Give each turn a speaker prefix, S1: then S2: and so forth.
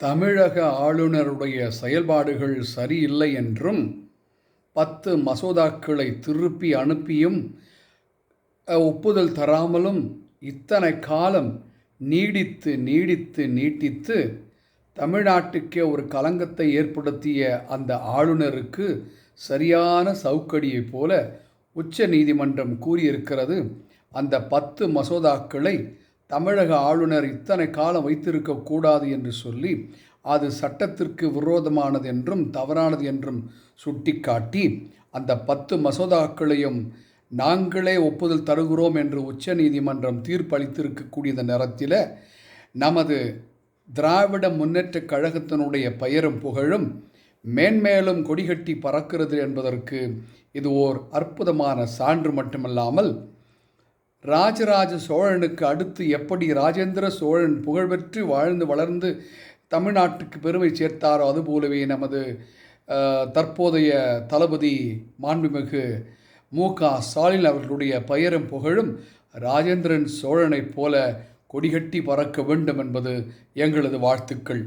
S1: தமிழக ஆளுநருடைய செயல்பாடுகள் சரியில்லை என்றும் 10 மசோதாக்களை திருப்பி அனுப்பியும் ஒப்புதல் தராமலும் இத்தனை காலம் நீட்டித்து தமிழ்நாட்டுக்கே ஒரு களங்கத்தை ஏற்படுத்திய அந்த ஆளுநருக்கு சரியான சவுக்கடியைப் போல உச்ச நீதிமன்றம் கூறியிருக்கிறது. அந்த 10 மசோதாக்களை தமிழக ஆளுநர் இத்தனை காலம் வைத்திருக்கக்கூடாது என்று சொல்லி அது சட்டத்திற்கு விரோதமானது என்றும் தவறானது என்றும் சுட்டிக்காட்டி அந்த 10 மசோதாக்களையும் நாங்களே ஒப்புதல் தருகிறோம் என்று உச்ச நீதிமன்றம் தீர்ப்பளித்திருக்கக்கூடிய இந்த நேரத்தில் நமது திராவிட முன்னேற்ற கழகத்தினுடைய பெயரும் புகழும் மேன்மேலும் கொடிகட்டி பறக்கிறது என்பதற்கு இது ஓர் அற்புதமான சான்று மட்டுமல்லாமல் ராஜராஜ சோழனுக்கு அடுத்து எப்படி ராஜேந்திர சோழன் புகழ்பெற்று வாழ்ந்து வளர்ந்து தமிழ்நாட்டுக்கு பெருமை சேர்த்தாரோ அதுபோலவே நமது தற்போதைய தளபதி மாண்புமிகு மு.க. ஸ்டாலின் அவர்களுடைய பெயரும் புகழும் ராஜேந்திரன் சோழனைப் போல கொடிகட்டி பறக்க வேண்டும் என்பது எங்களது வாழ்த்துக்கள்.